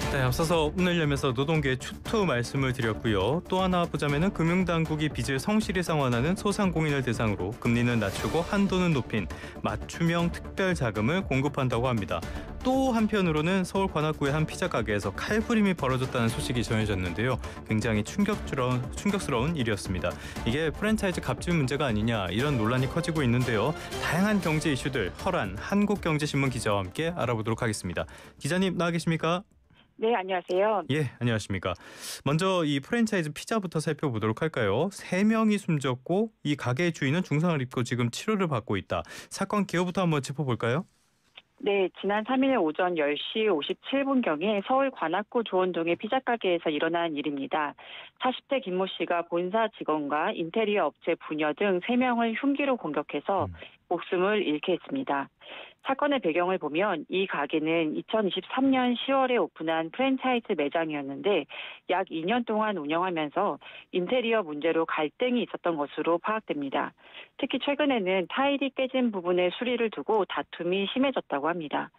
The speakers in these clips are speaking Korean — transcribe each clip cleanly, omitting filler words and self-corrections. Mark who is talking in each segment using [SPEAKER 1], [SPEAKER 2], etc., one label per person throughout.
[SPEAKER 1] 네, 앞서서 오늘 열면서 노동계 추투 말씀을 드렸고요. 또 하나 보자면은 금융당국이 빚을 성실히 상환하는 소상공인을 대상으로 금리는 낮추고 한도는 높인 맞춤형 특별자금을 공급한다고 합니다. 또 한편으로는 서울 관악구의 한 피자 가게에서 칼부림이 벌어졌다는 소식이 전해졌는데요. 굉장히 충격스러운 일이었습니다. 이게 프랜차이즈 갑질 문제가 아니냐 이런 논란이 커지고 있는데요. 다양한 경제 이슈들 허란 한국경제신문 기자와 함께 알아보도록 하겠습니다. 기자님 나와 계십니까?
[SPEAKER 2] 네, 안녕하세요.
[SPEAKER 1] 예, 안녕하십니까. 먼저 이 프랜차이즈 피자부터 살펴보도록 할까요? 3명이 숨졌고 이 가게의 주인은 중상을 입고 지금 치료를 받고 있다. 사건 기호부터 한번 짚어볼까요?
[SPEAKER 2] 네, 지난 3일 오전 10시 57분경에 서울 관악구 조원동의 피자 가게에서 일어난 일입니다. 40대 김모 씨가 본사 직원과 인테리어 업체 부녀 등 3명을 흉기로 공격해서 목숨을 잃게 했습니다. 사건의 배경을 보면 이 가게는 2023년 10월에 오픈한 프랜차이즈 매장이었는데 약 2년 동안 운영하면서 인테리어 문제로 갈등이 있었던 것으로 파악됩니다. 특히 최근에는 타일이 깨진 부분에 수리를 두고 다툼이 심해졌다고 합니다.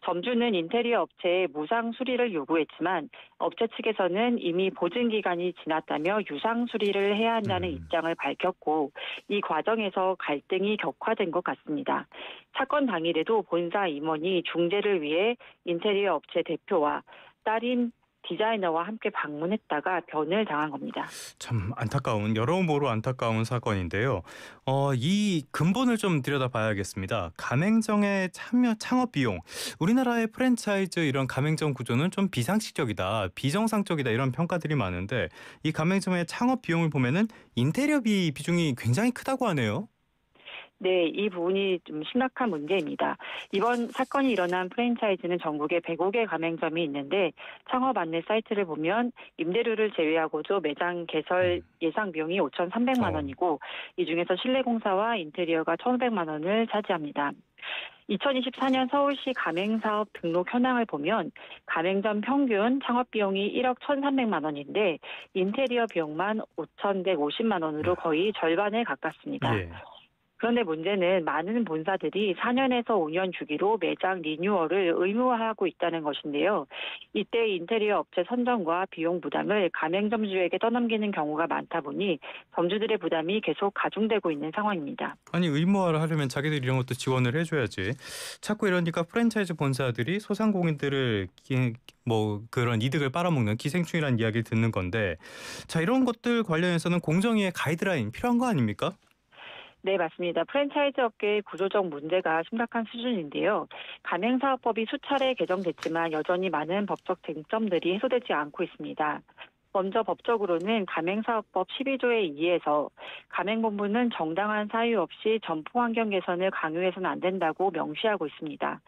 [SPEAKER 2] 점주는 인테리어 업체에 무상 수리를 요구했지만 업체 측에서는 이미 보증 기간이 지났다며 유상 수리를 해야 한다는 입장을 밝혔고 이 과정에서 갈등이 격화된 것 같습니다. 사건 당일에도 본사 임원이 중재를 위해 인테리어 업체 대표와 딸인 디자이너와 함께 방문했다가 변을 당한 겁니다.
[SPEAKER 1] 참 안타까운 여러모로 안타까운 사건인데요. 이 근본을 좀 들여다봐야겠습니다. 가맹점의 창업 비용. 우리나라의 프랜차이즈 이런 가맹점 구조는 좀 비상식적이다, 비정상적이다 이런 평가들이 많은데 이 가맹점의 창업 비용을 보면은 인테리어비 비중이 굉장히 크다고 하네요.
[SPEAKER 2] 네, 이 부분이 좀 심각한 문제입니다. 이번 사건이 일어난 프랜차이즈는 전국에 105개 가맹점이 있는데 창업 안내 사이트를 보면 임대료를 제외하고도 매장 개설 예상 비용이 5,300만 원이고 이 중에서 실내 공사와 인테리어가 1,500만 원을 차지합니다. 2024년 서울시 가맹사업 등록 현황을 보면 가맹점 평균 창업 비용이 1억 1,300만 원인데 인테리어 비용만 5,150만 원으로 거의 절반에 가깝습니다.
[SPEAKER 1] 예.
[SPEAKER 2] 그런데 문제는 많은 본사들이 4년에서 5년 주기로 매장 리뉴얼을 의무화하고 있다는 것인데요. 이때 인테리어 업체 선정과 비용 부담을 가맹점주에게 떠넘기는 경우가 많다 보니 점주들의 부담이 계속 가중되고 있는 상황입니다.
[SPEAKER 1] 아니 의무화를 하려면 자기들이 이런 것도 지원을 해줘야지. 자꾸 이러니까 프랜차이즈 본사들이 소상공인들을 뭐 그런 이득을 빨아먹는 기생충이라는 이야기를 듣는 건데, 자 이런 것들 관련해서는 공정위의 가이드라인 필요한 거 아닙니까?
[SPEAKER 2] 네, 맞습니다. 프랜차이즈 업계의 구조적 문제가 심각한 수준인데요. 가맹사업법이 수차례 개정됐지만 여전히 많은 법적 쟁점들이 해소되지 않고 있습니다. 먼저 법적으로는 가맹사업법 12조의 2에서 가맹본부는 정당한 사유 없이 점포 환경 개선을 강요해서는 안 된다고 명시하고 있습니다.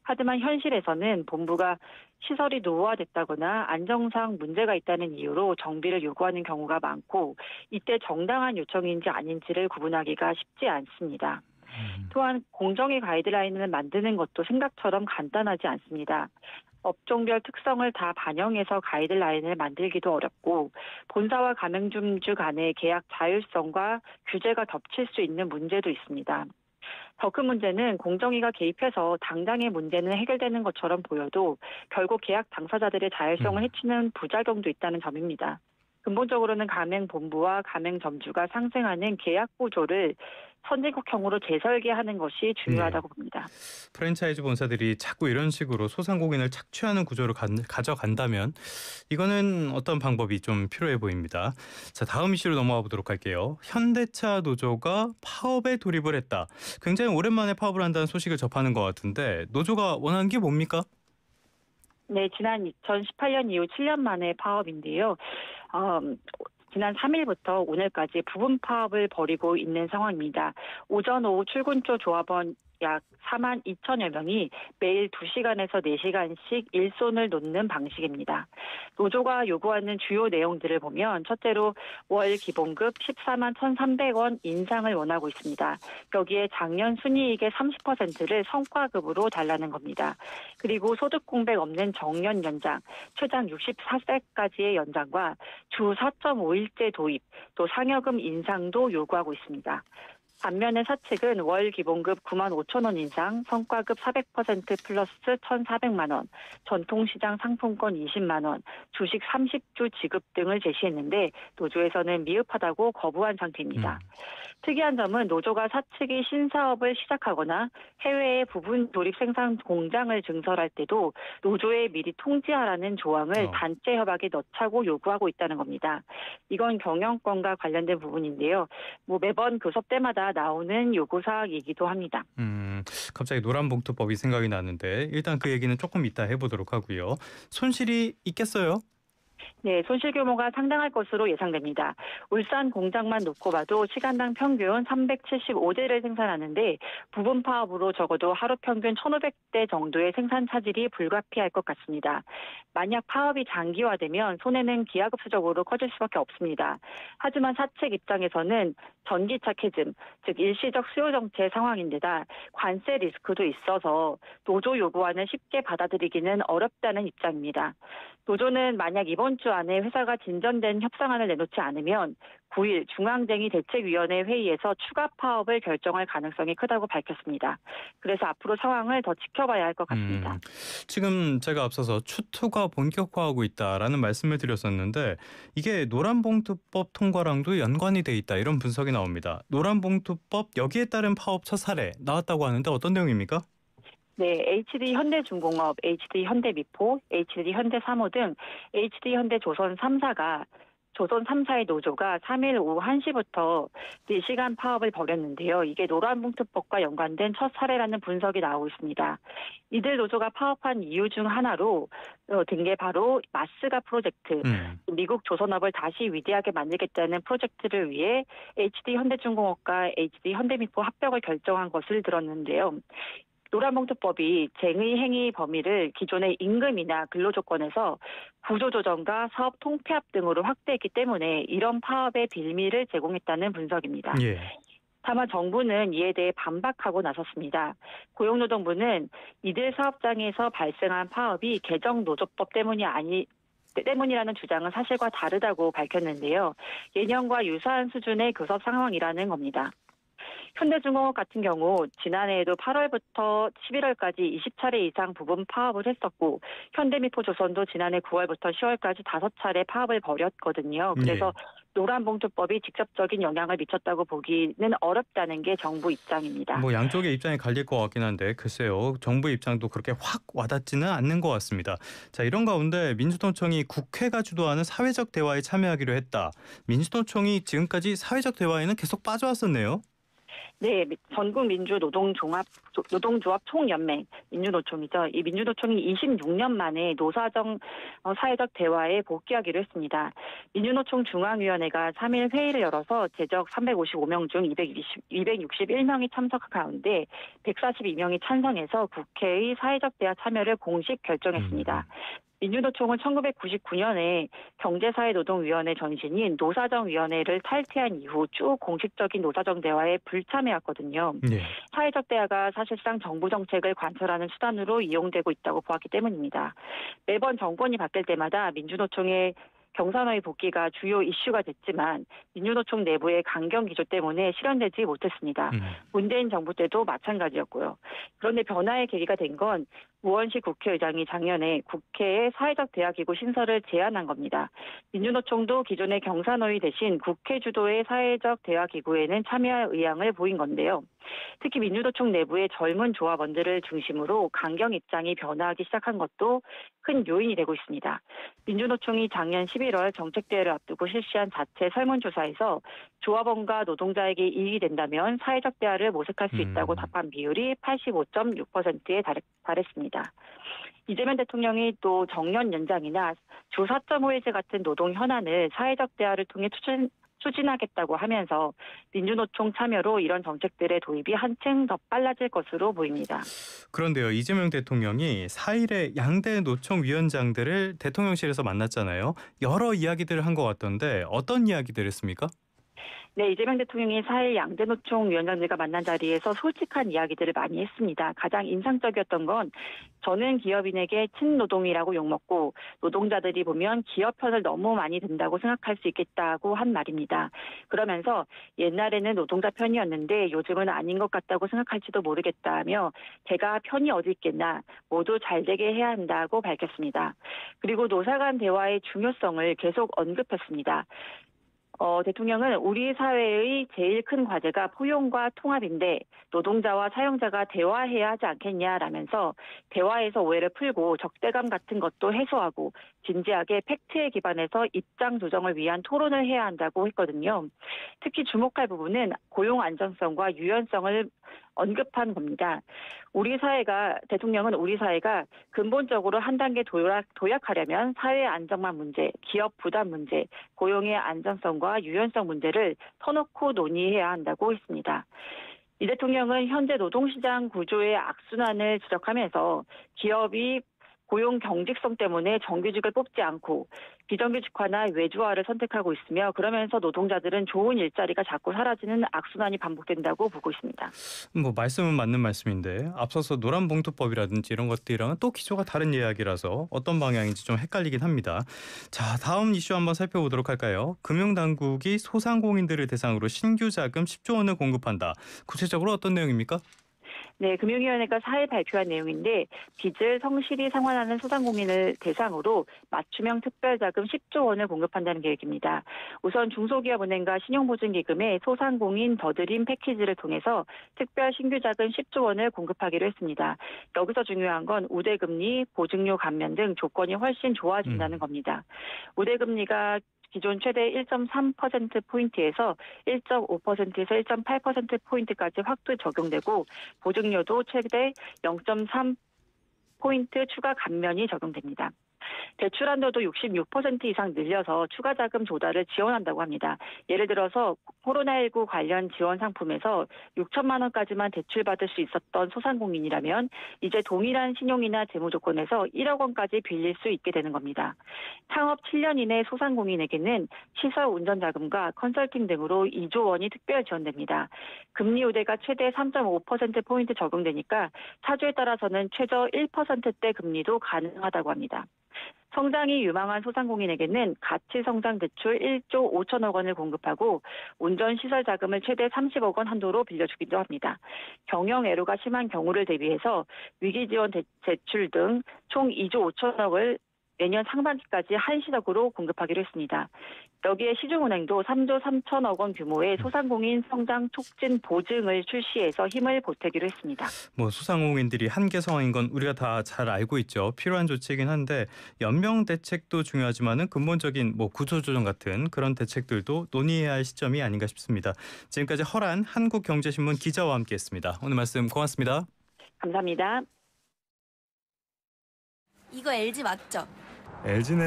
[SPEAKER 2] 하지만 현실에서는 본부가 시설이 노후화됐다거나 안정상 문제가 있다는 이유로 정비를 요구하는 경우가 많고 이때 정당한 요청인지 아닌지를 구분하기가 쉽지 않습니다. 또한 공정위 가이드라인을 만드는 것도 생각처럼 간단하지 않습니다. 업종별 특성을 다 반영해서 가이드라인을 만들기도 어렵고 본사와 가맹점주 간의 계약 자율성과 규제가 겹칠 수 있는 문제도 있습니다. 더 큰 문제는 공정위가 개입해서 당장의 문제는 해결되는 것처럼 보여도 결국 계약 당사자들의 자율성을 해치는 부작용도 있다는 점입니다. 근본적으로는 가맹본부와 가맹점주가 상생하는 계약 구조를 선진국형으로 재설계하는 것이 중요하다고 봅니다.
[SPEAKER 1] 프랜차이즈 본사들이 자꾸 이런 식으로 소상공인을 착취하는 구조로 가져간다면 이거는 어떤 방법이 좀 필요해 보입니다. 자, 다음 이슈로 넘어가 보도록 할게요. 현대차 노조가 파업에 돌입을 했다. 굉장히 오랜만에 파업을 한다는 소식을 접하는 것 같은데 노조가 원하는 게 뭡니까?
[SPEAKER 2] 네, 지난 2018년 이후 7년 만에 파업인데요. 지난 3일부터 오늘까지 부분 파업을 벌이고 있는 상황입니다. 오전 오후 출근조 조합원 약 4만 2천여 명이 매일 2시간에서 4시간씩 일손을 놓는 방식입니다. 노조가 요구하는 주요 내용들을 보면 첫째로 월 기본급 14만 1,300원 인상을 원하고 있습니다. 여기에 작년 순이익의 30%를 성과급으로 달라는 겁니다. 그리고 소득 공백 없는 정년 연장, 최장 64세까지의 연장과 주 4.5일제 도입, 또 상여금 인상도 요구하고 있습니다. 반면에 사측은 월 기본급 9만 5천 원 인상, 성과급 400% 플러스 1,400만 원, 전통시장 상품권 20만 원, 주식 30주 지급 등을 제시했는데 노조에서는 미흡하다고 거부한 상태입니다. 특이한 점은 노조가 사측이 신사업을 시작하거나 해외에 부분 조립 생산 공장을 증설할 때도 노조에 미리 통지하라는 조항을 단체 협약에 넣자고 요구하고 있다는 겁니다. 이건 경영권과 관련된 부분인데요. 매번 교섭 때마다 나오는 요구사항이기도 합니다.
[SPEAKER 1] 갑자기 노란봉투법이 생각이 나는데 일단 그 얘기는 조금 이따 해보도록 하고요. 손실이 있겠어요?
[SPEAKER 2] 네, 손실 규모가 상당할 것으로 예상됩니다. 울산 공장만 놓고 봐도 시간당 평균 375대를 생산하는데 부분 파업으로 적어도 하루 평균 1,500대 정도의 생산 차질이 불가피할 것 같습니다. 만약 파업이 장기화되면 손해는 기하급수적으로 커질 수밖에 없습니다. 하지만 사측 입장에서는 전기차 캐즘, 즉 일시적 수요 정체 상황인데다 관세 리스크도 있어서 노조 요구안을 쉽게 받아들이기는 어렵다는 입장입니다. 노조는 만약 이번 주 안에 회사가 진전된 협상안을 내놓지 않으면 9일 중앙쟁의대책위원회 회의에서 추가 파업을 결정할 가능성이 크다고 밝혔습니다. 그래서 앞으로 상황을 더 지켜봐야 할 것 같습니다.
[SPEAKER 1] 지금 제가 앞서서 추투가 본격화하고 있다라는 말씀을 드렸었는데 이게 노란봉투법 통과랑도 연관이 돼 있다 이런 분석이 나옵니다. 노란봉투법 여기에 따른 파업 첫 사례 나왔다고 하는데 어떤 내용입니까?
[SPEAKER 2] 네, HD 현대중공업, HD 현대미포, HD 현대사모 등 HD 현대조선 3사의 노조가 3일 오후 1시부터 4시간 파업을 벌였는데요. 이게 노란봉투법과 연관된 첫 사례라는 분석이 나오고 있습니다. 이들 노조가 파업한 이유 중 하나로 든 게 바로 마스가 프로젝트, 미국 조선업을 다시 위대하게 만들겠다는 프로젝트를 위해 HD 현대중공업과 HD 현대미포 합병을 결정한 것을 들었는데요. 노란봉투법이 쟁의 행위 범위를 기존의 임금이나 근로조건에서 구조조정과 사업 통폐합 등으로 확대했기 때문에 이런 파업의 빌미를 제공했다는 분석입니다.
[SPEAKER 1] 예.
[SPEAKER 2] 다만 정부는 이에 대해 반박하고 나섰습니다. 고용노동부는 이들 사업장에서 발생한 파업이 개정노조법 때문이라는 주장은 사실과 다르다고 밝혔는데요. 예년과 유사한 수준의 교섭 상황이라는 겁니다. 현대중공업 같은 경우 지난해에도 8월부터 11월까지 20차례 이상 부분 파업을 했었고 현대미포조선도 지난해 9월부터 10월까지 5차례 파업을 벌였거든요. 그래서 노란봉투법이 직접적인 영향을 미쳤다고 보기는 어렵다는 게 정부 입장입니다.
[SPEAKER 1] 양쪽의 입장이 갈릴 것 같긴 한데 글쎄요. 정부 입장도 그렇게 확 와닿지는 않는 것 같습니다. 자, 이런 가운데 민주노총이 국회가 주도하는 사회적 대화에 참여하기로 했다. 민주노총이 지금까지 사회적 대화에는 계속 빠져왔었네요.
[SPEAKER 2] 네, 전국민주노동조합 총연맹 민주노총이죠. 이 민주노총이 26년 만에 노사정 사회적 대화에 복귀하기로 했습니다. 민주노총 중앙위원회가 3일 회의를 열어서 제적 355명 중 261명이 참석한 가운데 142명이 찬성해서 국회의 사회적 대화 참여를 공식 결정했습니다. 민주노총은 1999년에 경제사회노동위원회 전신인 노사정위원회를 탈퇴한 이후 쭉 공식적인 노사정 대화에 불참해왔거든요. 네. 사회적 대화가 사실상 정부 정책을 관철하는 수단으로 이용되고 있다고 보았기 때문입니다. 매번 정권이 바뀔 때마다 민주노총의 경산호의 복귀가 주요 이슈가 됐지만 민주노총 내부의 강경 기조 때문에 실현되지 못했습니다. 문재인 정부 때도 마찬가지였고요. 그런데 변화의 계기가 된 건 우원식 국회의장이 작년에 국회에 사회적 대화기구 신설을 제안한 겁니다. 민주노총도 기존의 경산호의 대신 국회 주도의 사회적 대화기구에는 참여할 의향을 보인 건데요. 특히 민주노총 내부의 젊은 조합원들을 중심으로 강경 입장이 변화하기 시작한 것도 큰 요인이 되고 있습니다. 민주노총이 작년 11월 정책대회를 앞두고 실시한 자체 설문조사에서 조합원과 노동자에게 이익이 된다면 사회적 대화를 모색할 수 있다고 답한 비율이 85.6%에 달했습니다. 이재명 대통령이 또 정년 연장이나 주 4.5일제 같은 노동 현안을 사회적 대화를 통해 추진하겠다고 하면서 민주노총 참여로 이런 정책들의 도입이 한층 더 빨라질 것으로 보입니다.
[SPEAKER 1] 그런데요. 이재명 대통령이 4일에 양대 노총 위원장들을 대통령실에서 만났잖아요. 여러 이야기들을 한 것 같던데 어떤 이야기들 했습니까?
[SPEAKER 2] 네, 이재명 대통령이 4일 양대노총 위원장들과 만난 자리에서 솔직한 이야기들을 많이 했습니다. 가장 인상적이었던 건 저는 기업인에게 친노동이라고 욕먹고 노동자들이 보면 기업 편을 너무 많이 든다고 생각할 수 있겠다고 한 말입니다. 그러면서 옛날에는 노동자 편이었는데 요즘은 아닌 것 같다고 생각할지도 모르겠다며 제가 편이 어디 있겠나 모두 잘 되게 해야 한다고 밝혔습니다. 그리고 노사 간 대화의 중요성을 계속 언급했습니다. 대통령은 우리 사회의 제일 큰 과제가 포용과 통합인데 노동자와 사용자가 대화해야 하지 않겠냐라면서 대화에서 오해를 풀고 적대감 같은 것도 해소하고 진지하게 팩트에 기반해서 입장 조정을 위한 토론을 해야 한다고 했거든요. 특히 주목할 부분은 고용 안정성과 유연성을 언급한 겁니다. 대통령은 우리 사회가 근본적으로 한 단계 도약하려면 사회 안정망 문제, 기업 부담 문제, 고용의 안전성과 유연성 문제를 터놓고 논의해야 한다고 했습니다. 이 대통령은 현재 노동시장 구조의 악순환을 지적하면서 기업이 고용 경직성 때문에 정규직을 뽑지 않고 비정규직화나 외주화를 선택하고 있으며 그러면서 노동자들은 좋은 일자리가 자꾸 사라지는 악순환이 반복된다고 보고 있습니다.
[SPEAKER 1] 말씀은 맞는 말씀인데 앞서서 노란봉투법이라든지 이런 것들이랑은 또 기조가 다른 이야기라서 어떤 방향인지 좀 헷갈리긴 합니다. 자, 다음 이슈 한번 살펴보도록 할까요? 금융당국이 소상공인들을 대상으로 신규 자금 10조 원을 공급한다. 구체적으로 어떤 내용입니까?
[SPEAKER 2] 네, 금융위원회가 4일 발표한 내용인데 빚을 성실히 상환하는 소상공인을 대상으로 맞춤형 특별자금 10조 원을 공급한다는 계획입니다. 우선 중소기업은행과 신용보증기금의 소상공인 더드림 패키지를 통해서 특별 신규자금 10조 원을 공급하기로 했습니다. 여기서 중요한 건 우대금리, 보증료 감면 등 조건이 훨씬 좋아진다는 겁니다. 우대금리가 기존 최대 1.3%포인트에서 1.5%에서 1.8%포인트까지 확대 적용되고 보증료도 최대 0.3포인트 추가 감면이 적용됩니다. 대출 한도도 66% 이상 늘려서 추가 자금 조달을 지원한다고 합니다. 예를 들어서 코로나19 관련 지원 상품에서 6천만 원까지만 대출받을 수 있었던 소상공인이라면 이제 동일한 신용이나 재무 조건에서 1억 원까지 빌릴 수 있게 되는 겁니다. 창업 7년 이내 소상공인에게는 시설 운전 자금과 컨설팅 등으로 2조 원이 특별 지원됩니다. 금리 우대가 최대 3.5%포인트 적용되니까 차주에 따라서는 최저 1%대 금리도 가능하다고 합니다. 성장이 유망한 소상공인에게는 가치성장 대출 1조 5천억 원을 공급하고 운전시설 자금을 최대 30억 원 한도로 빌려주기도 합니다. 경영애로가 심한 경우를 대비해서 위기지원 대출 등 총 2조 5천억을 내년 상반기까지 한시적으로 공급하기로 했습니다. 여기에 시중은행도 3조 3천억 원 규모의 소상공인 성장 촉진 보증을 출시해서 힘을 보태기로 했습니다.
[SPEAKER 1] 소상공인들이 한계 상황인 건 우리가 다 잘 알고 있죠. 필요한 조치이긴 한데 연명 대책도 중요하지만은 근본적인 구조조정 같은 그런 대책들도 논의해야 할 시점이 아닌가 싶습니다. 지금까지 허란 한국경제신문 기자와 함께했습니다. 오늘 말씀 고맙습니다.
[SPEAKER 2] 감사합니다.
[SPEAKER 3] 이거 LG 맞죠?
[SPEAKER 1] LG는